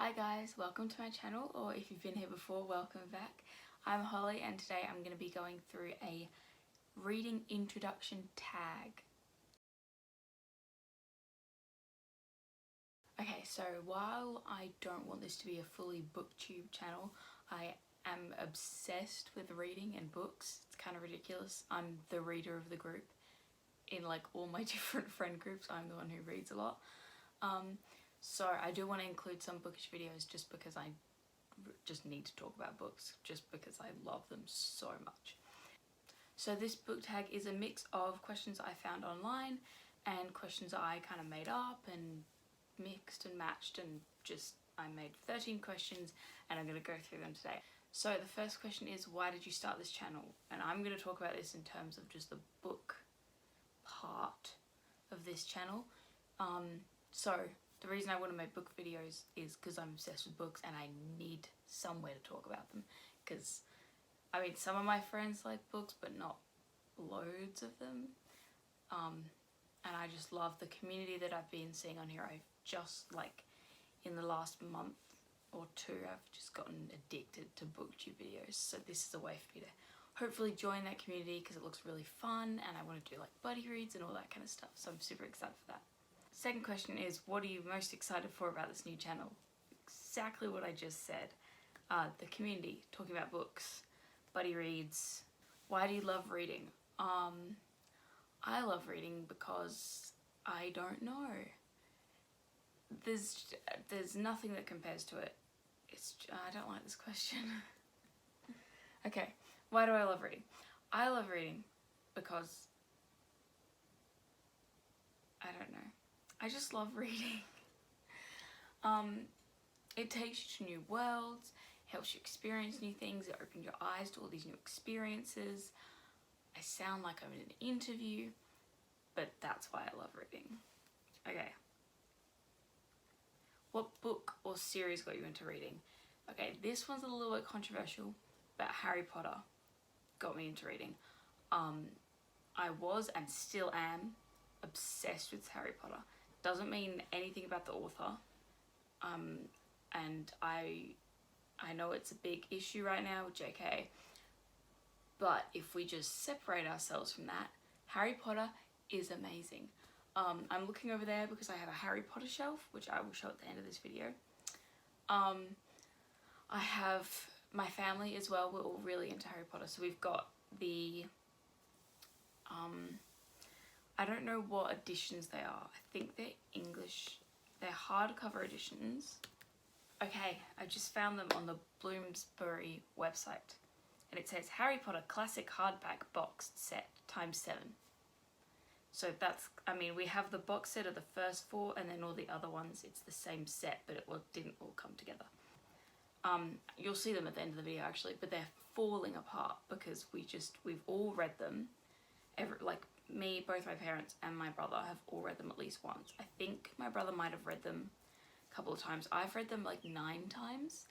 Hi guys, welcome to my channel, or if you've been here before, welcome back. I'm Holly and today I'm going to be going through a reading introduction tag. Okay, so while I don't want this to be a fully booktube channel, I am obsessed with reading and books. It's kind of ridiculous. I'm the reader of the group. In like all my different friend groups, I'm the one who reads a lot. So I do want to include some bookish videos just because I just need to talk about books, just because I love them so much. So this book tag is a mix of questions I found online and questions I kind of made up and mixed and matched, and just I made 13 questions and I'm going to go through them today. So the first question is, why did you start this channel? And I'm going to talk about this in terms of just the book part of this channel. So the reason I want to make book videos is because I'm obsessed with books and I need somewhere to talk about them. Because, I mean, some of my friends like books, but not loads of them. And I just love the community that I've been seeing on here. I've just, like, in the last month or two, I've just gotten addicted to booktube videos. So this is a way for me to hopefully join that community because it looks really fun and I want to do, like, buddy reads and all that kind of stuff. So I'm super excited for that. Second question is, what are you most excited for about this new channel? Exactly what I just said. The community, talking about books, buddy reads. Why do you love reading? I love reading because I don't know. There's nothing that compares to it. I don't like this question. Okay, why do I love reading? I love reading because I don't know. I just love reading. It takes you to new worlds, helps you experience new things, it opens your eyes to all these new experiences. I sound like I'm in an interview, but that's why I love reading. Okay. What book or series got you into reading? Okay, this one's a little bit controversial, but Harry Potter got me into reading. I was and still am obsessed with Harry Potter. Doesn't mean anything about the author, and I know it's a big issue right now with JK, but if we just separate ourselves from that, Harry Potter is amazing. I'm looking over there because I have a Harry Potter shelf, which I will show at the end of this video. I have my family as well, we're all really into Harry Potter, so we've got the I don't know what editions they are. I think they're English. They're hardcover editions. Okay, I just found them on the Bloomsbury website. And it says Harry Potter Classic Hardback Boxed Set ×7. So that's, I mean, we have the box set of the first 4 and then all the other ones, it's the same set, but it didn't all come together. You'll see them at the end of the video actually, but they're falling apart because we've all read them. Me, both my parents and my brother have all read them at least once. I think my brother might have read them a couple of times. I've read them like 9 times.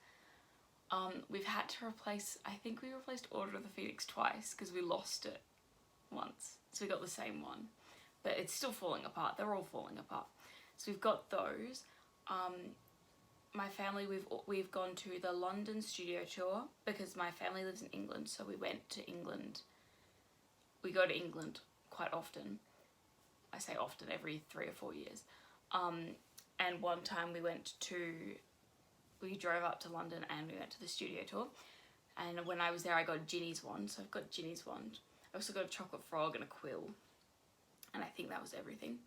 We've had to replace, I think we replaced Order of the Phoenix twice because we lost it once. So we got the same one, but it's still falling apart. They're all falling apart. So we've got those. My family, we've gone to the London studio tour because my family lives in England. So we went to England. We go to England quite often. I say often, every 3 or 4 years. And one time we drove up to London and we went to the studio tour. And when I was there, I got Ginny's wand. So I've got Ginny's wand. I also got a chocolate frog and a quill. And I think that was everything.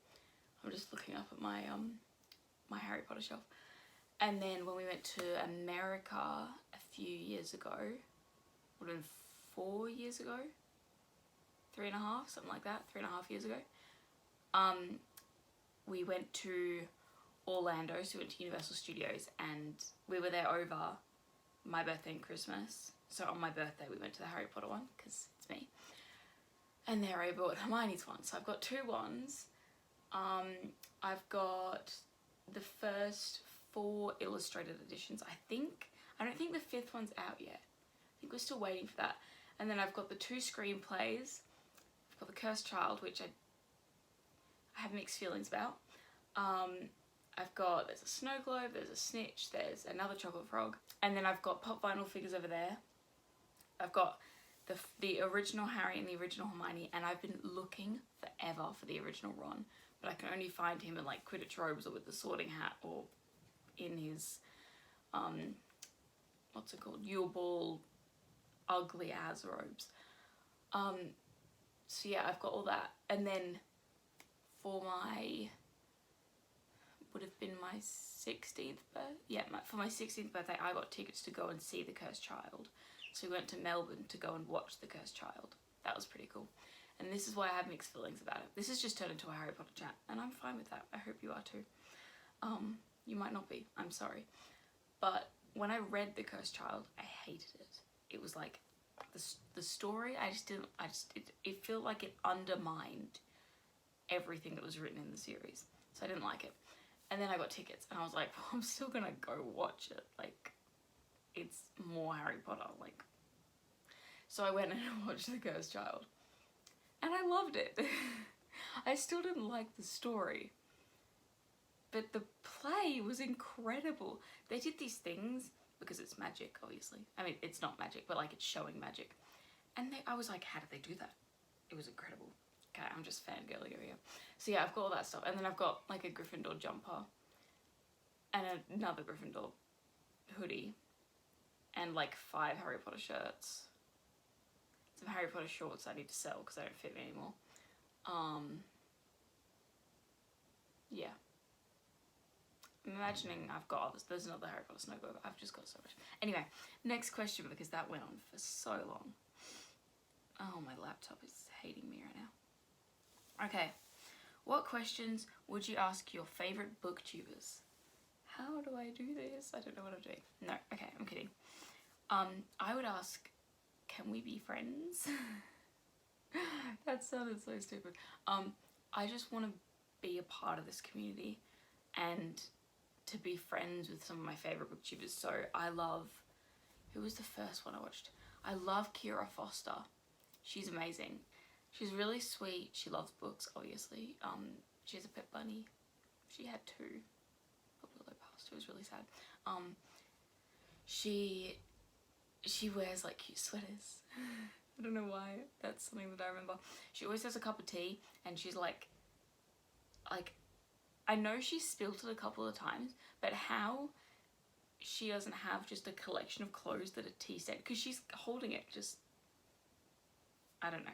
I'm just looking up at my my Harry Potter shelf. And then when we went to America a few years ago, would have been 4 years ago, 3.5, something like that, 3.5 years ago. We went to Orlando, so we went to Universal Studios, and we were there over my birthday and Christmas. So on my birthday we went to the Harry Potter one, because it's me. And there I bought Hermione's one. So I've got 2 wands. I've got the first 4 illustrated editions, I think. I don't think the 5th one's out yet. I think we're still waiting for that. And then I've got the 2 screenplays. Got The Cursed Child, which I have mixed feelings about. there's a snow globe, there's a snitch, there's another chocolate frog, and then I've got pop vinyl figures over there. I've got the original Harry and the original Hermione, and I've been looking forever for the original Ron, but I can only find him in like Quidditch robes or with the Sorting Hat or in his, what's it called, Yule Ball ugly as robes. So yeah, I've got all that, and then for my, would have been my 16th birthday, yeah, for my 16th birthday, I got tickets to go and see The Cursed Child. So we went to Melbourne to go and watch The Cursed Child. That was pretty cool. And this is why I have mixed feelings about it. This has just turned into a Harry Potter chat, and I'm fine with that. I hope you are too. You might not be, I'm sorry. But when I read The Cursed Child, I hated it. It was like, the story, it felt like it undermined everything that was written in the series. So I didn't like it. And then I got tickets, and I was like, well, I'm still gonna go watch it. Like, it's more Harry Potter, like. So I went and watched The Cursed Child. And I loved it. I still didn't like the story. But the play was incredible. They did these things, because it's magic, obviously. I mean, it's not magic, but like it's showing magic. And I was like, how did they do that? It was incredible. Okay, I'm just fangirling over here. So yeah, I've got all that stuff. And then I've got like a Gryffindor jumper. And another Gryffindor hoodie. And like 5 Harry Potter shirts. Some Harry Potter shorts I need to sell because they don't fit me anymore. Yeah. I'm imagining I've got others. There's another Harry Potter snow globe. I've just got so much. Anyway, next question, because that went on for so long. Oh, my laptop is hating me right now. Okay. What questions would you ask your favourite booktubers? How do I do this? I don't know what I'm doing. No, okay, I'm kidding. I would ask, can we be friends? That sounded so stupid. I just want to be a part of this community and to be friends with some of my favourite booktubers. So I love, who was the first one I watched? I love Kira Foster. She's amazing. She's really sweet. She loves books, obviously. She has a pet bunny. She had 2. But Willow passed. It was really sad. She wears like cute sweaters. I don't know why. That's something that I remember. She always has a cup of tea, and she's like, I know she spilt it a couple of times, but how she doesn't have just a collection of clothes that are tea set, because she's holding it, just, I don't know.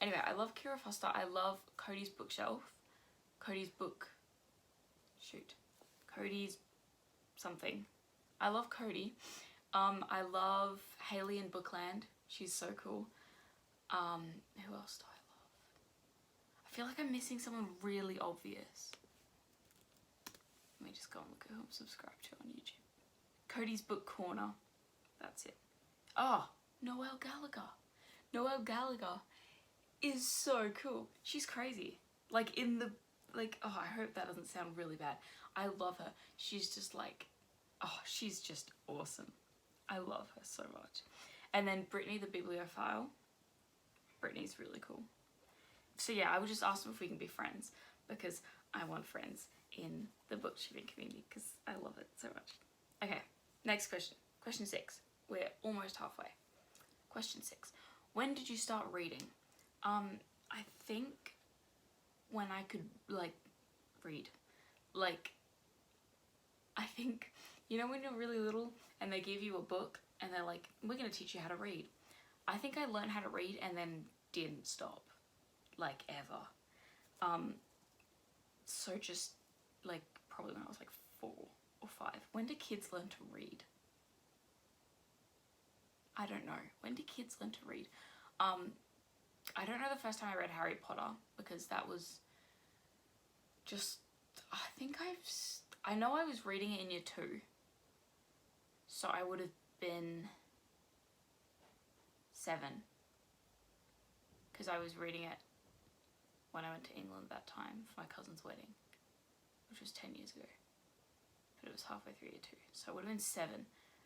Anyway, I love Kira Foster. I love Cody's bookshelf. Cody's something. I love Cody. I love Haley in Bookland. She's so cool. Who else do I love? I feel like I'm missing someone really obvious. Let me just go and look at who I'm subscribed to on YouTube. Cody's Book Corner. That's it. Oh, Noelle Gallagher. Noelle Gallagher is so cool. She's crazy. Like oh, I hope that doesn't sound really bad. I love her. She's just like, oh, she's just awesome. I love her so much. And then Brittany the Bibliophile. Brittany's really cool. So yeah, I would just ask them if we can be friends, because I want friends in the booktubing community, because I love it so much. Okay, next question. Question 6. We're almost halfway. Question 6. When did you start reading? I think when I could, like, read. Like, I think, you know when you're really little and they give you a book and they're like, we're going to teach you how to read. I think I learned how to read and then didn't stop. Like, ever. So just, like, probably when I was like 4 or 5. When do kids learn to read? I don't know. When do kids learn to read? I don't know the first time I read Harry Potter, because that was just, I know I was reading it in year 2. So I would have been 7. Because I was reading it when I went to England that time for my cousin's wedding, which was 10 years ago. But it was halfway through year 2. So I would have been 7.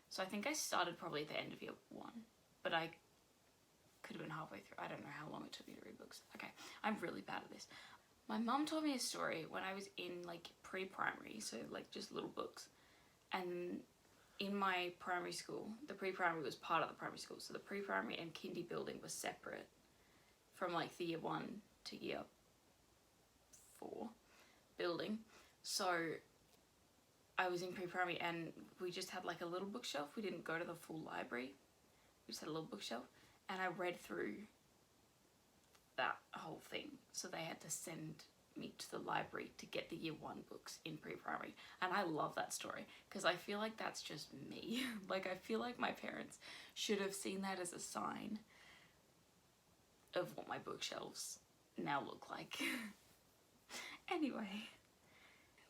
So I think I started probably at the end of year 1. But I could have been halfway through. I don't know how long it took me to read books. Okay, I'm really bad at this. My mum told me a story when I was in like pre-primary, so like just little books. And in my primary school, the pre-primary was part of the primary school, so the pre-primary and kindy building was separate from like the year 1 to year 4 building. So I was in pre-primary and we just had like a little bookshelf. We didn't go to the full library. We just had a little bookshelf, and I read through that whole thing. So they had to send me to the library to get the year 1 books in pre-primary. And I love that story because I feel like that's just me. Like, I feel like my parents should have seen that as a sign of what my bookshelves now look like. Anyway,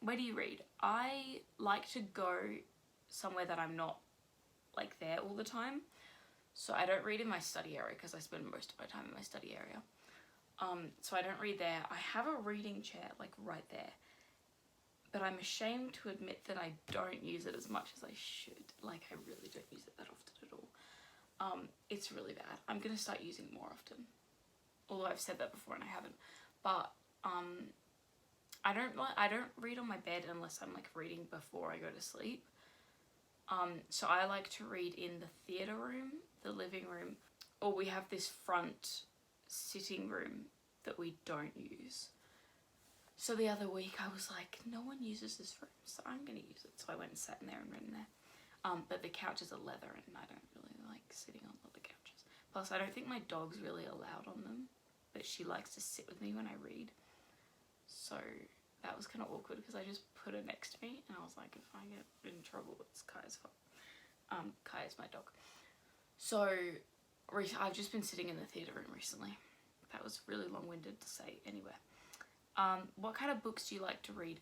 where do you read? I like to go somewhere that I'm not like there all the time. So I don't read in my study area because I spend most of my time in my study area. So I don't read there. I have a reading chair like right there, but I'm ashamed to admit that I don't use it as much as I should. Like, I really don't use it that often at all. It's really bad. I'm gonna start using it more often, although I've said that before and I haven't. But I don't read on my bed unless I'm like reading before I go to sleep. So I like to read in the theatre room, the living room, or we have this front sitting room that we don't use. So the other week I was like, no one uses this room, so I'm gonna use it. So I went and sat in there and read in there. But the couches are leather and I don't really like sitting on leather couches. Plus I don't think my dog's really allowed on them, but she likes to sit with me when I read. So that was kind of awkward because I just put her next to me and I was like, if I get in trouble, it's Kai's fault. Kai is my dog. So I've just been sitting in the theatre room recently. That was really long-winded to say anyway. What kind of books do you like to read?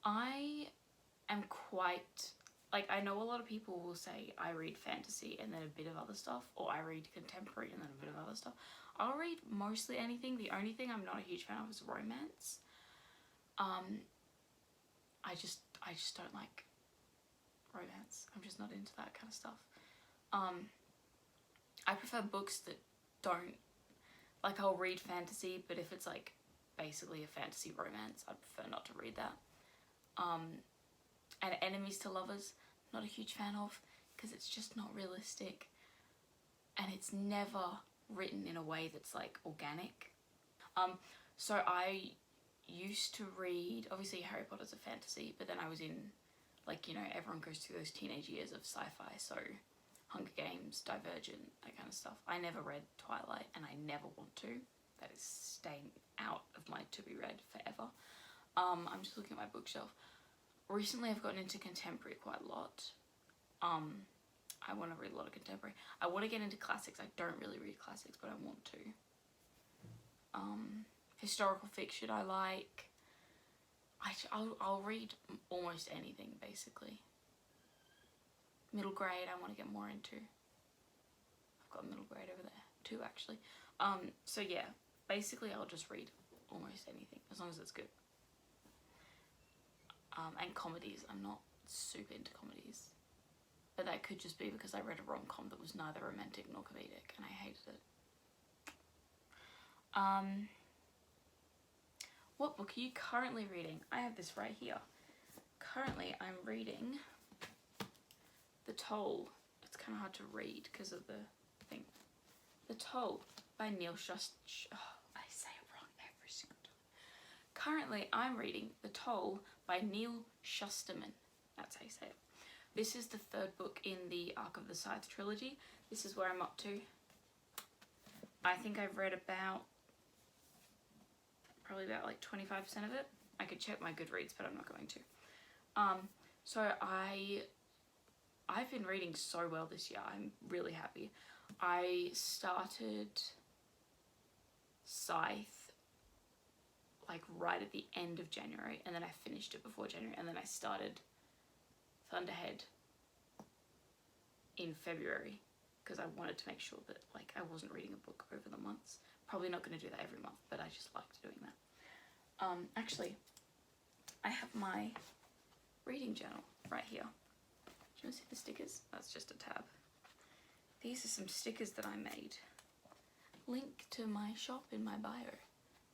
I am quite, like, I know a lot of people will say I read fantasy and then a bit of other stuff, or I read contemporary and then a bit of other stuff. I'll read mostly anything. The only thing I'm not a huge fan of is romance. I just don't like romance. I'm just not into that kind of stuff. I prefer books that don't, like, I'll read fantasy, but if it's like basically a fantasy romance, I'd prefer not to read that. And enemies to lovers, not a huge fan of, because it's just not realistic and it's never written in a way that's like organic. So I used to read, obviously Harry Potter's a fantasy, but then I was in, like, you know, everyone goes through those teenage years of sci-fi, so Hunger Games, Divergent, that kind of stuff. I never read Twilight and I never want to. That is staying out of my to be read forever. I'm just looking at my bookshelf. Recently I've gotten into contemporary quite a lot. I want to read a lot of contemporary. I want to get into classics. I don't really read classics, but I want to. Historical fiction I like. I'll read almost anything, basically. Middle grade I want to get more into. I've got middle grade over there too, actually. So yeah, basically I'll just read almost anything as long as it's good. And comedies, I'm not super into comedies, but that could just be because I read a rom-com that was neither romantic nor comedic and I hated it. What book are you currently reading? I have this right here. Currently I'm reading The Toll. It's kind of hard to read because of the thing. The Toll by Neil Shusterman. Oh, I say it wrong every single time. Currently I'm reading The Toll by Neil Shusterman. That's how you say it. This is the 3rd book in the Arc of the Scythe trilogy. This is where I'm up to. I think I've read probably about like 25% of it. I could check my Goodreads, but I'm not going to. So I've been reading so well this year. I'm really happy. I started Scythe like right at the end of January, and then I finished it before January, and then I started Thunderhead in February because I wanted to make sure that like I wasn't reading a book over the months. Probably not going to do that every month, but I just liked doing that. Actually, I have my reading journal right here. Do you want to see the stickers? That's just a tab. These are some stickers that I made. Link to my shop in my bio.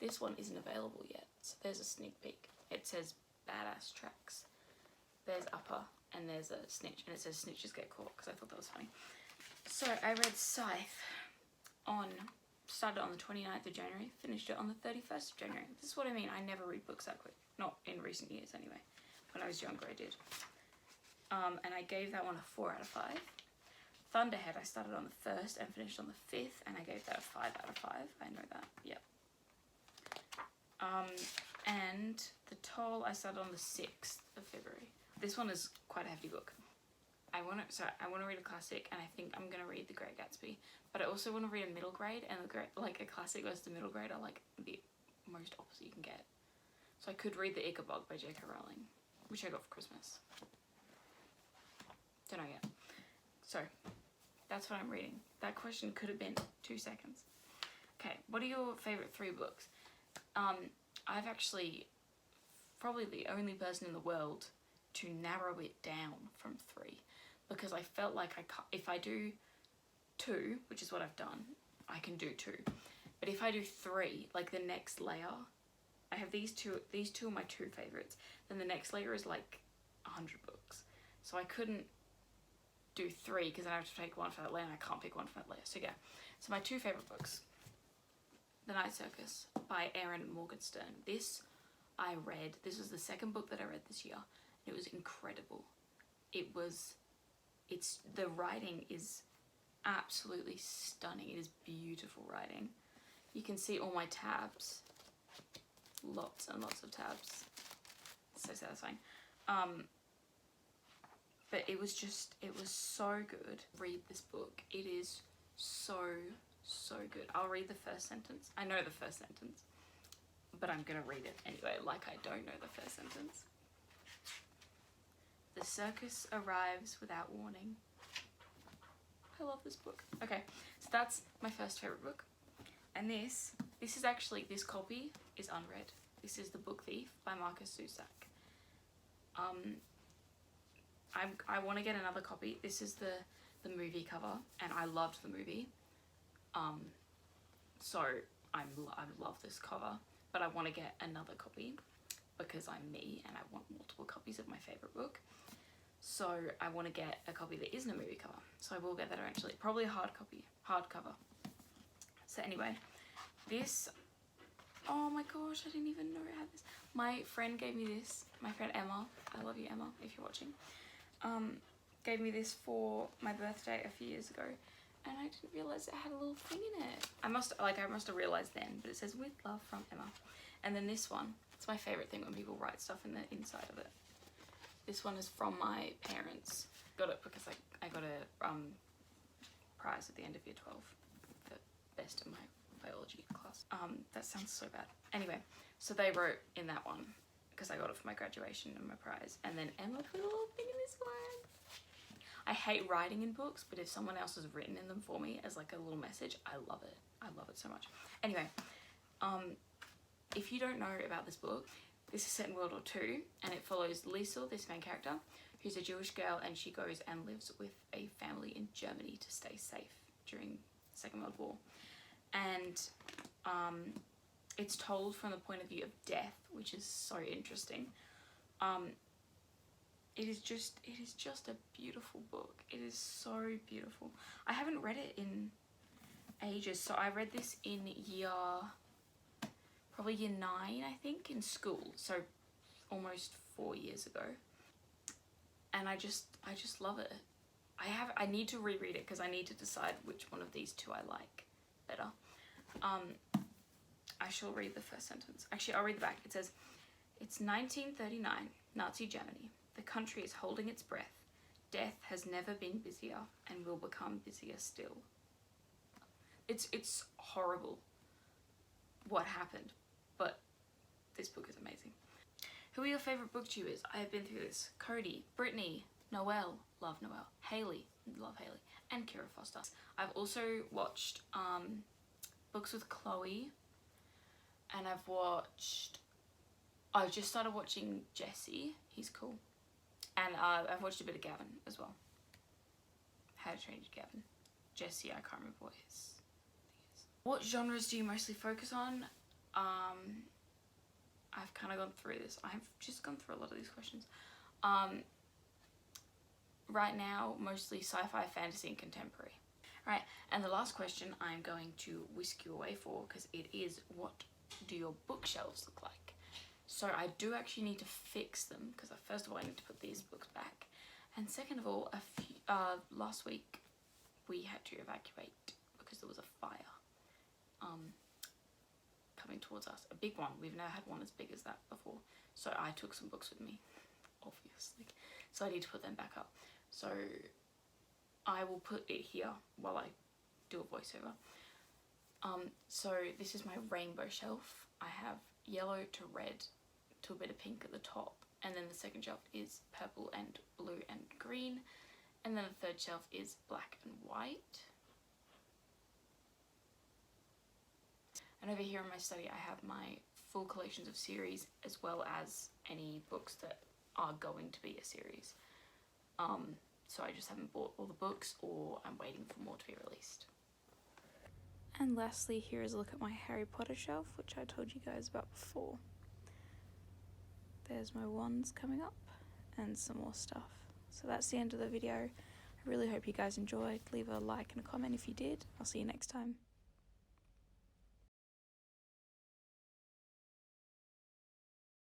This one isn't available yet, so there's a sneak peek. It says badass tracks. There's Upper and there's a snitch, and it says snitches get caught because I thought that was funny. So I read Scythe started on the 29th of January, finished it on the 31st of January. This is what I mean, I never read books that quick. Not in recent years anyway. When I was younger I did. And I gave that one a 4 out of 5. Thunderhead I started on the 1st and finished on the 5th, and I gave that a 5 out of 5. I know that, yep. And The Toll I started on the 6th of February. This one is quite a hefty book. I want to read a classic, and I think I'm going to read The Great Gatsby. But I also want to read a middle grade, and like a classic versus the middle grade are like the most opposite you can get. So I could read The Ichabod by J.K. Rowling, which I got for Christmas. Don't know yet. So that's what I'm reading. That question could have been 2 seconds. Okay, what are your favourite 3 books? I've actually probably the only person in the world to narrow it down from 3, because I felt like if I do 2, which is what I've done, I can do 2. But if I do 3, like the next layer, I have these two are my 2 favourites. Then the next layer is like 100 books. So I couldn't do 3 because then I have to take one for that layer, and I can't pick one for that layer. So yeah, so my 2 favourite books. The Night Circus by Erin Morgenstern. This I read, this was the 2nd book that I read this year. It was incredible. The writing is absolutely stunning. It is beautiful writing. You can see all my tabs. Lots and lots of tabs. So satisfying. But it was so good. Read this book. It is so good. I'll read the first sentence. I know the first sentence, but I'm gonna read it anyway, like I don't know the first sentence. The circus arrives without warning. I love this book. Okay, so that's my first favourite book. And this copy is unread. This is The Book Thief by Marcus Zusak. I want to get another copy. This is the movie cover, and I loved the movie. So I love this cover, but I want to get another copy because I'm me and I want multiple copies of my favourite book. So I want to get a copy that isn't a movie cover. So I will get that eventually. Probably a hardcover. So anyway, this, oh my gosh, I didn't even know I had this. My friend gave me this. My friend Emma, I love you Emma if you're watching, gave me this for my birthday a few years ago. And I didn't realise it had a little thing in it. I must have realised then, but it says with love from Emma. And then this one, it's my favourite thing when people write stuff in the inside of it. This one is from my parents. Got it because I got a prize at the end of year 12 for best in my biology class. That sounds so bad. Anyway, so they wrote in that one because I got it for my graduation and my prize. And then Emma put a little thing in this one. I hate writing in books, but if someone else has written in them for me as like a little message, I love it. I love it so much. Anyway, if you don't know about this book, this is set in World War II, and it follows Liesel, this main character, who's a Jewish girl, and she goes and lives with a family in Germany to stay safe during the Second World War. And it's told from the point of view of death, which is so interesting. It is just a beautiful book. It is so beautiful. I haven't read it in ages. So I read this in probably year 9, I think, in school. So almost 4 years ago. And I just love it. I need to reread it because I need to decide which one of these 2 I like better. I shall read the first sentence. Actually, I'll read the back. It says, it's 1939, Nazi Germany. The country is holding its breath. Death has never been busier and will become busier still. It's horrible what happened, but this book is amazing. Who are your favourite booktubers? I have been through this. Cody, Brittany, Noelle, love Noelle, Hayley, love Hayley, and Kira Foster. I've also watched Books with Chloe, and I just started watching Jesse. He's cool. And I've watched a bit of Gavin as well. How to Train Your Gavin. Jesse, I can't remember what his thing is. What genres do you mostly focus on? I I've kind of gone through this. I've just gone through a lot of these questions. Right now, mostly sci-fi, fantasy, and contemporary. Right, and the last question I'm going to whisk you away for, because it is, what do your bookshelves look like? So I do actually need to fix them, because first of all I need to put these books back, and second of all, last week we had to evacuate because there was a fire coming towards us, a big one. We've never had one as big as that before, so I took some books with me, obviously, so I need to put them back up. So I will put it here while I do a voiceover. So this is my rainbow shelf. I have yellow to red to a bit of pink at the top, and then the second shelf is purple and blue and green, and then the third shelf is black and white. And over here in my study I have my full collections of series, as well as any books that are going to be a series. So I just haven't bought all the books, or I'm waiting for more to be released. And lastly, here is a look at my Harry Potter shelf, which I told you guys about before. There's my wands coming up and some more stuff. So that's the end of the video. I really hope you guys enjoyed. Leave a like and a comment if you did. I'll see you next time.